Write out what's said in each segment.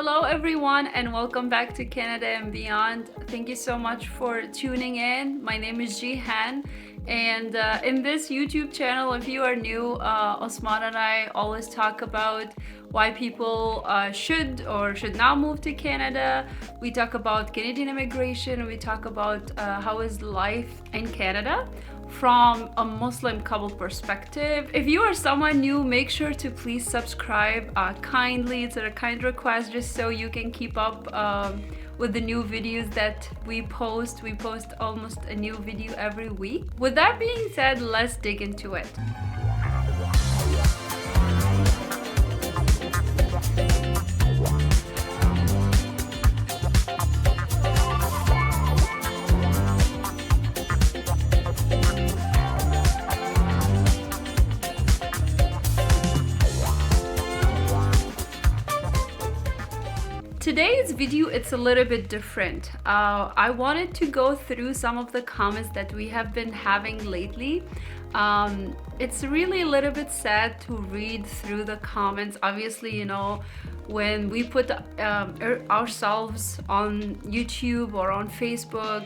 Hello everyone and welcome back to Canada and Beyond. Thank you so much for tuning in. My name is Jihan, and in this YouTube channel, if you are new, Osman and I always talk about why people should or should not move to Canada. We talk about Canadian immigration. We talk about how is life in Canada from a Muslim couple perspective. If you are someone new, make sure to please subscribe kindly. It's a kind request just so you can keep up with the new videos that we post. We post almost a new video every week. With that being said, let's dig into it. Today's video, it's a little bit different. I wanted to go through some of the comments that we have been having lately. It's really a little bit sad to read through the comments. Obviously, you know, when we put ourselves on YouTube or on Facebook,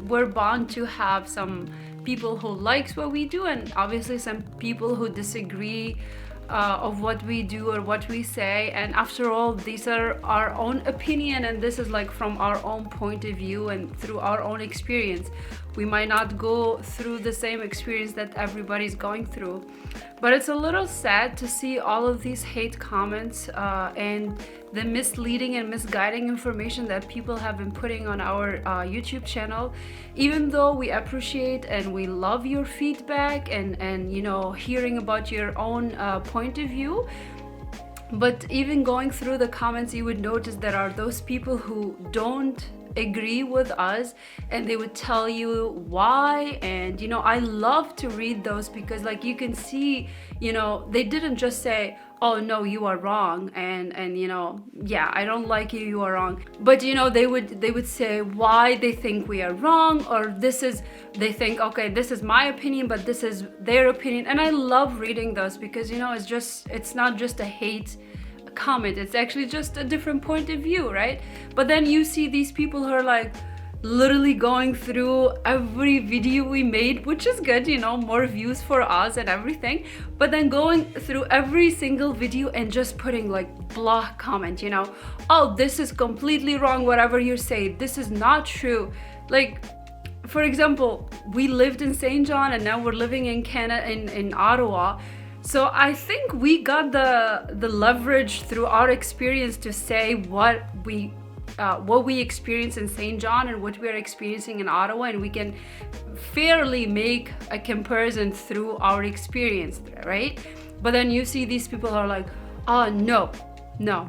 we're bound to have some people who likes what we do and obviously some people who disagree of what we do or what we say. And after all, these are our own opinion, and this is like from our own point of view and through our own experience. We might not go through the same experience that everybody's going through, but it's a little sad to see all of these hate comments and the misleading and misguiding information that people have been putting on our YouTube channel. Even though we appreciate and we love your feedback and you know, hearing about your own point of view, but even going through the comments, you would notice there are those people who don't agree with us and they would tell you why. And you know, I love to read those because like you can see, you know, they didn't just say, oh no, you are wrong, and you know, yeah, I don't like you, you are wrong. But you know, they would say why they think we are wrong, or they think, okay, this is my opinion, but this is their opinion. And I love reading those because, you know, it's not just a hate comment, it's actually just a different point of view, right? But then you see these people who are like literally going through every video we made, which is good, you know, more views for us and everything, but then going through every single video and just putting like blah comment, you know, oh, this is completely wrong, whatever you say, this is not true. Like, for example, we lived in St. John and now we're living in Canada, in Ottawa. So I think we got the leverage through our experience to say what we experience in St. John and what we are experiencing in Ottawa, and we can fairly make a comparison through our experience, right? But then you see these people are like, oh no,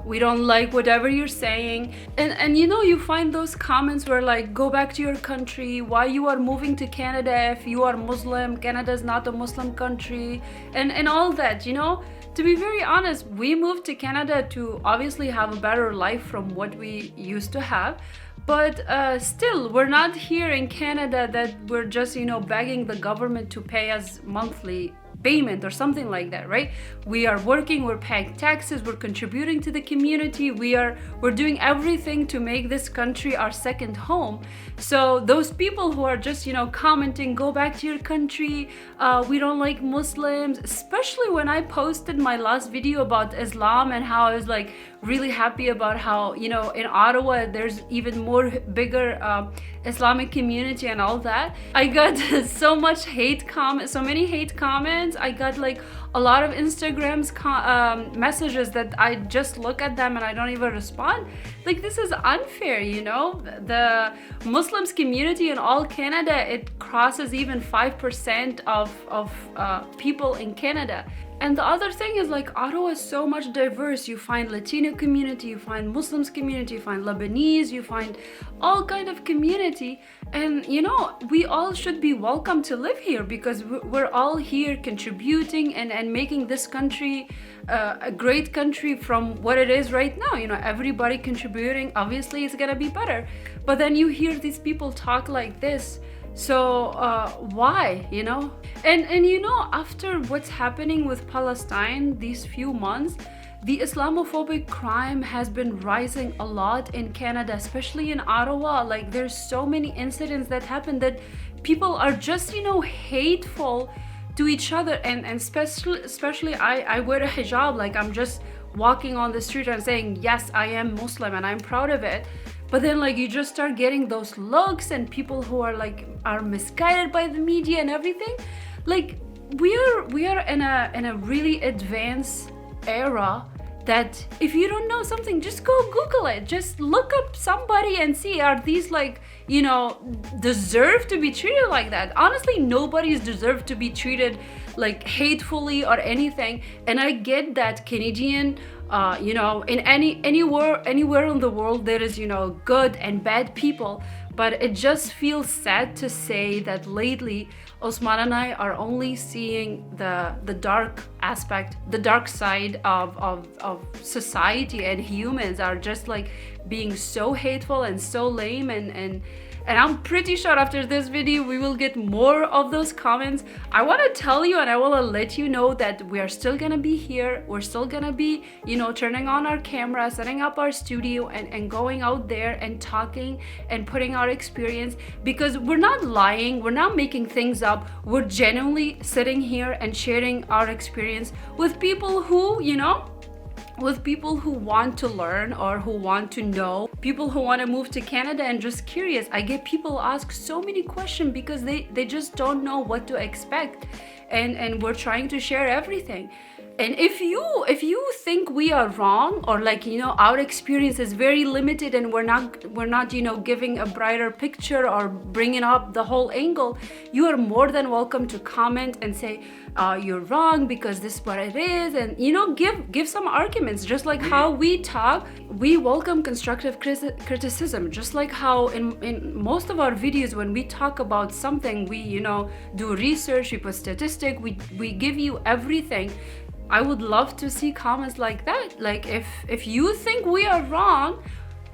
we don't like whatever you're saying. And you know, you find those comments where like, go back to your country, why you are moving to Canada if you are Muslim, Canada is not a Muslim country, and all that, you know. To be very honest, we moved to Canada to obviously have a better life from what we used to have, but still, we're not here in Canada that we're just, you know, begging the government to pay us monthly payment or something like that, right? We are working, we're paying taxes, we're contributing to the community, we're doing everything to make this country our second home. So those people who are just, you know, commenting, go back to your country, we don't like Muslims, especially when I posted my last video about Islam and how I was like really happy about how, you know, in Ottawa there's even more bigger Islamic community and all that. I got so many hate comments. I got like a lot of Instagram's messages that I just look at them and I don't even respond. Like, this is unfair, you know. The Muslims community in all Canada, it crosses even 5% of people in Canada. And the other thing is, like, Ottawa is so much diverse. You find Latino community, you find Muslims community, you find Lebanese, you find all kind of community. And you know, we all should be welcome to live here because we're all here contributing and making this country a great country from what it is right now. You know, everybody contributing, obviously it's gonna be better. But then you hear these people talk like this. So why, you know? And you know, after what's happening with Palestine these few months, The Islamophobic crime has been rising a lot in Canada, especially in Ottawa. Like there's so many incidents that happen that people are just, hateful to each other. And especially I wear a hijab, like I'm just walking on the street and saying, yes, I am Muslim and I'm proud of it. But then like you just start getting those looks and people who are misguided by the media and everything. Like we are in a really advanced era that if you don't know something, just go Google it. Just look up somebody and see, are these deserve to be treated like that? Honestly, nobody's deserved to be treated like hatefully or anything. And I get that Canadian, in anywhere in the world there is, good and bad people. But it just feels sad to say that lately Osman and I are only seeing the dark aspect, the dark side of society, and humans are just like being so hateful and so lame, and I'm pretty sure after this video we will get more of those comments. I want to tell you and I want to let you know that we are still gonna be here. We're still gonna be, turning on our camera, setting up our studio, and going out there and talking and putting our experience, because we're not lying, we're not making things up. We're genuinely sitting here and sharing our experience with people who, want to learn or who want to know, people who want to move to Canada and just curious. I get people ask so many questions because they just don't know what to expect, and we're trying to share everything. And if you think we are wrong, or our experience is very limited and we're not giving a brighter picture or bringing up the whole angle, you are more than welcome to comment and say you're wrong because this is what it is, and give some arguments. Just like how we talk, we welcome constructive criticism. Just like how in most of our videos, when we talk about something, we do research, we put statistic, we give you everything. I would love to see comments like that. Like if you think we are wrong,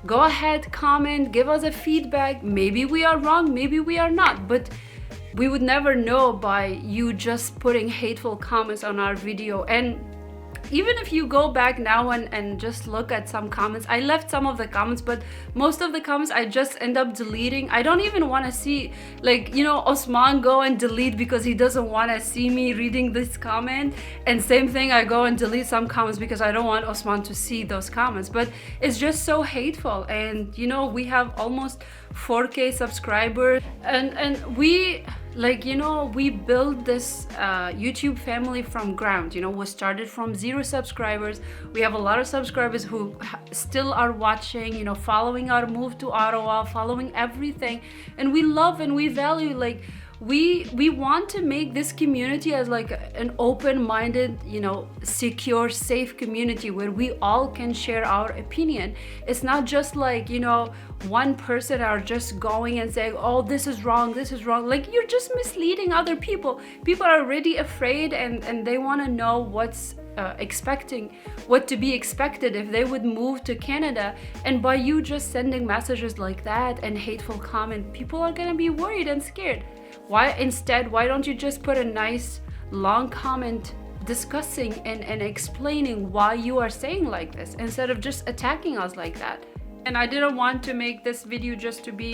go ahead, comment, give us a feedback. Maybe we are wrong, maybe we are not, but we would never know by you just putting hateful comments on our video. And even if you go back now and just look at some comments, I left some of the comments, but most of the comments I just end up deleting. I don't even want to see, Osman go and delete because he doesn't want to see me reading this comment. And same thing, I go and delete some comments because I don't want Osman to see those comments. But it's just so hateful. And we have almost 4K subscribers, and we we built this YouTube family from ground. We started from 0 subscribers. We have a lot of subscribers who still are watching, following our move to Ottawa, following everything, and we love and we value, we want to make this community as an open-minded, secure, safe community where we all can share our opinion. It's not just one person are just going and saying, oh, this is wrong, you're just misleading other people. People are already afraid, and they want to know what's what to be expected if they would move to Canada. And by you just sending messages like that and hateful comment, people are gonna be worried and scared. Why don't you just put a nice long comment discussing and explaining why you are saying like this, instead of just attacking us like that? And I didn't want to make this video just to be,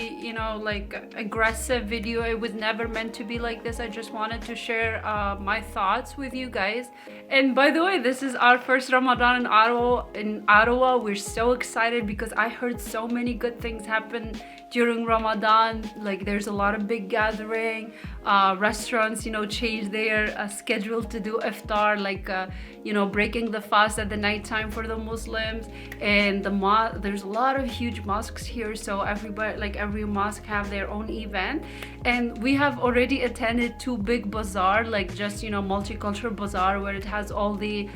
aggressive video. It was never meant to be like this. I just wanted to share my thoughts with you guys. And by the way, this is our first Ramadan in Ottawa. We're so excited because I heard so many good things happen during Ramadan. There's a lot of big gathering. Restaurants, change their schedule to do iftar, breaking the fast at the nighttime for the Muslims. And there's a lot of huge mosques here, so everybody, every mosque have their own event. And we have already attended 2 big bazaar, multicultural bazaar, where it has all the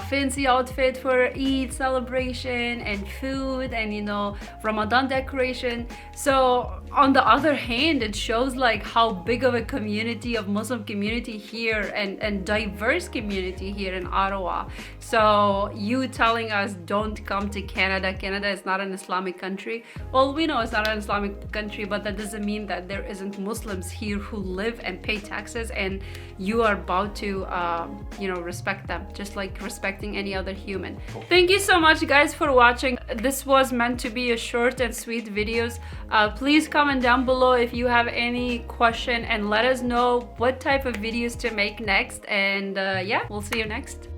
fancy outfit for Eid celebration and food and Ramadan decoration. So on the other hand, it shows how big of a community of Muslim community here and diverse community here in Ottawa. So you telling us don't come to Canada is not an Islamic country. Well, we know it's not an Islamic country, but that doesn't mean that there isn't Muslims here who live and pay taxes, and you are about to respect them. just like respecting any other human. Thank you so much guys for watching. This was meant to be a short and sweet videos. Please comment down below if you have any question and let us know what type of videos to make next, and yeah, we'll see you next.